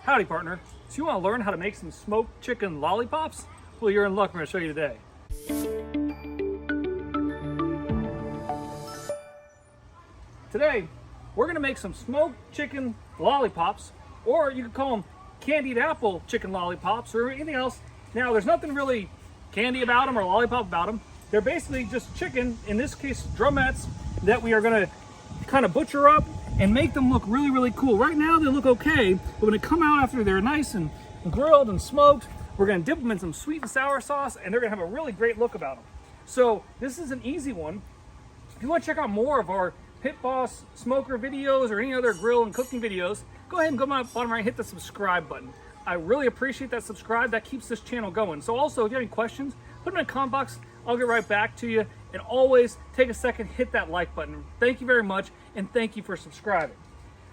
Howdy, partner. So you want to learn how to make some smoked chicken lollipops? Well, you're in luck. I'm going to show you today. Today, we're going to make some smoked chicken lollipops, or you could call them candied apple chicken lollipops or anything else. Now, there's nothing really candy about them or lollipop about them. They're basically just chicken, in this case, drumettes, that we are going to kind of butcher up and make them look really, really cool. Right now, they look okay, but when they come out after they're nice and grilled and smoked, we're going to dip them in some sweet and sour sauce, and they're going to have a really great look about them. So this is an easy one. If you want to check out more of our Pit Boss smoker videos or any other grill and cooking videos, go ahead and go to my bottom right and hit the subscribe button. I really appreciate that subscribe. That keeps this channel going. So also, if you have any questions, put them in the comment box. I'll get right back to you. And always take a second, hit that like button. Thank you very much, and thank you for subscribing.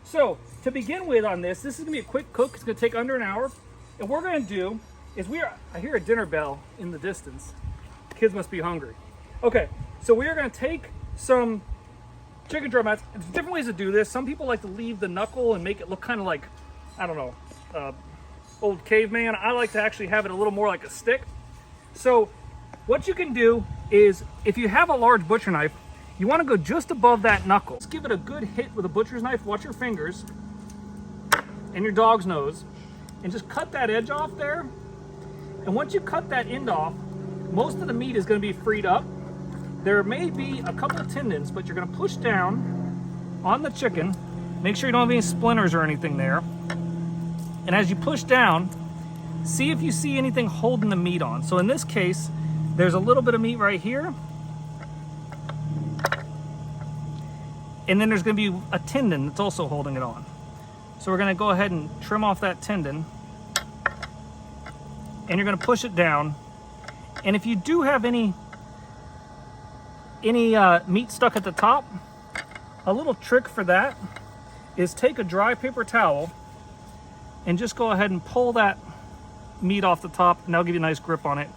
So to begin with on this is gonna be a quick cook. It's gonna take under an hour. And what we're gonna do is I hear a dinner bell in the distance. Kids must be hungry. Okay, so we are gonna take some chicken drumettes. There's different ways to do this. Some people like to leave the knuckle and make it look kind of like, I don't know, old caveman. I like to actually have it a little more like a stick. So what you can do is, if you have a large butcher knife, you want to go just above that knuckle. Just give it a good hit with a butcher's knife. Watch your fingers and your dog's nose, and just cut that edge off there. And once you cut that end off, most of the meat is going to be freed up. There may be a couple of tendons, but you're going to push down on the chicken. Make sure you don't have any splinters or anything there. And as you push down, see if you see anything holding the meat on. So in this case, there's a little bit of meat right here. And then there's going to be a tendon that's also holding it on. So we're going to go ahead and trim off that tendon. And you're going to push it down. And if you do have any meat stuck at the top, a little trick for that is take a dry paper towel and just go ahead and pull that meat off the top, and that'll give you a nice grip on it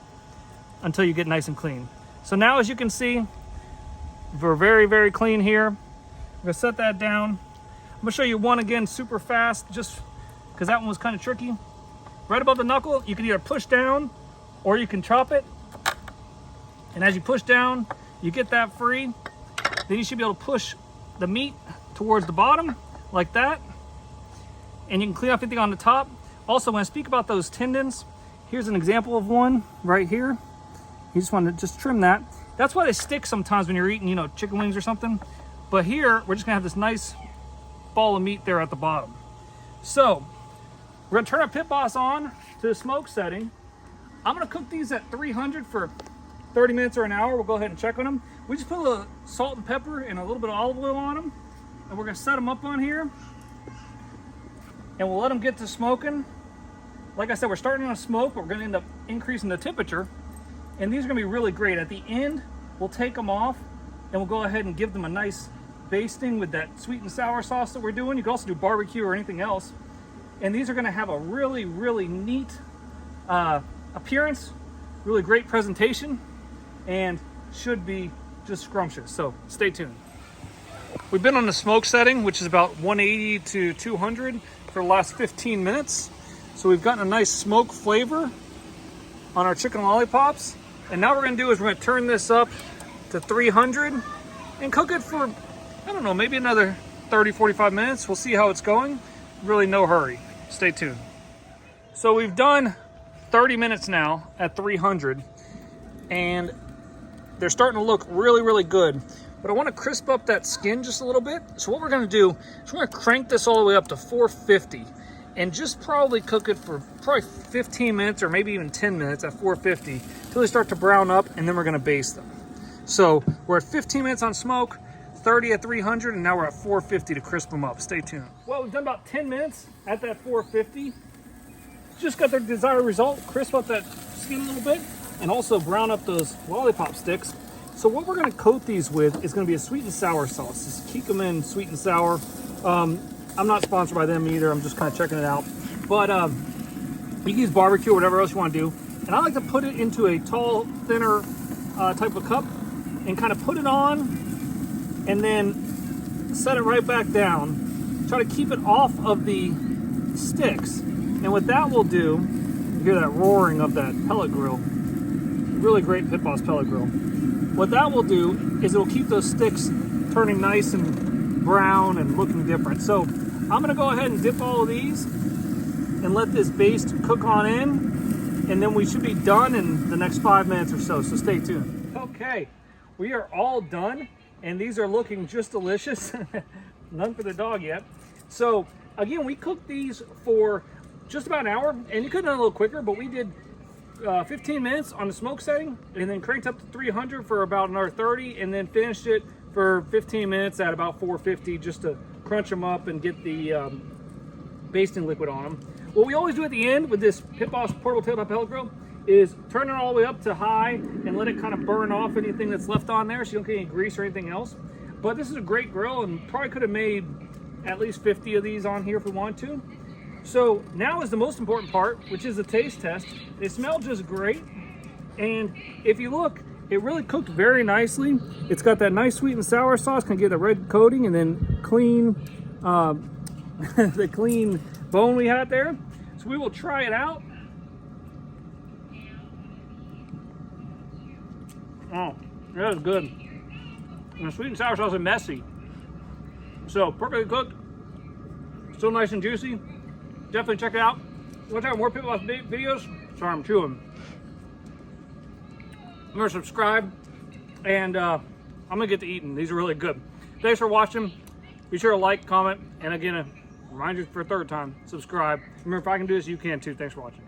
until you get nice and clean. So now, as you can see, we're very, very clean here. I'm gonna set that down. I'm gonna show you one again super fast, just because that one was kind of tricky. Right above the knuckle, you can either push down or you can chop it. And as you push down, you get that free. Then you should be able to push the meat towards the bottom like that. And you can clean up anything on the top. Also, when I speak about those tendons, here's an example of one right here. You just want to just trim that. That's why they stick sometimes when you're eating, chicken wings or something. But here, we're just gonna have this nice ball of meat there at the bottom. So, we're gonna turn our Pit Boss on to the smoke setting. I'm gonna cook these at 300 for 30 minutes or an hour. We'll go ahead and check on them. We just put a little salt and pepper and a little bit of olive oil on them. And we're gonna set them up on here. And we'll let them get to smoking. Like I said, we're starting on a smoke, but we're gonna end up increasing the temperature. And these are gonna be really great. At the end, we'll take them off and we'll go ahead and give them a nice basting with that sweet and sour sauce that we're doing. You can also do barbecue or anything else. And these are gonna have a really, really neat appearance, really great presentation, and should be just scrumptious. So stay tuned. We've been on the smoke setting, which is about 180 to 200 for the last 15 minutes. So we've gotten a nice smoke flavor on our chicken lollipops. And now what we're gonna do is we're gonna turn this up to 300 and cook it for, I don't know, maybe another 30, 45 minutes. We'll see how it's going. Really no hurry. Stay tuned. So we've done 30 minutes now at 300, and they're starting to look really, really good. But I want to crisp up that skin just a little bit. So what we're going to do is we're going to crank this all the way up to 450 and just probably cook it for probably 15 minutes or maybe even 10 minutes at 450 until they start to brown up, and then we're going to baste them. So we're at 15 minutes on smoke, 30 at 300, and now we're at 450 to crisp them up. Stay tuned. Well, we've done about 10 minutes at that 450. Just got the desired result, crisp up that skin a little bit, and also brown up those lollipop sticks. So what we're gonna coat these with is gonna be a sweet and sour sauce. Just keep them in sweet and sour. I'm not sponsored by them either. I'm just kind of checking it out. But you can use barbecue or whatever else you want to do. And I like to put it into a tall, thinner type of cup and kind of put it on and then set it right back down. Try to keep it off of the sticks And what that will do, you hear that roaring of that pellet grill, really great Pit Boss pellet grill. What that will do is it will keep those sticks turning nice and brown and looking different. So I'm gonna go ahead and dip all of these and let this baste cook on in, and then we should be done in the next 5 minutes or so, so stay tuned. Okay, we are all done, and these are looking just delicious. None for the dog yet. So again, we cooked these for just about an hour, and you could have done a little quicker, but we did 15 minutes on the smoke setting, and then cranked up to 300 for about another 30, and then finished it for 15 minutes at about 450 just to crunch them up and get the basting liquid on them. What we always do at the end with this Pit Boss portable tabletop pellet grill is turn it all the way up to high and let it kind of burn off anything that's left on there so you don't get any grease or anything else. But this is a great grill, and probably could have made at least 50 of these on here if we wanted to. So now is the most important part, which is the taste test. They smell just great, and if you look, it really cooked very nicely. It's got that nice sweet and sour sauce, can get the red coating, and then clean, the clean bone we had there. So we will try it out. Oh, that is good. And the sweet and sour sauce is messy. So perfectly cooked, still nice and juicy. Definitely check it out. You want to check out more Pit Boss videos? Sorry, I'm chewing. Remember to subscribe, and I'm gonna get to eating. These are really good. Thanks for watching. Be sure to like, comment, and again, remind you for a third time, subscribe. Remember, if I can do this, you can too. Thanks for watching.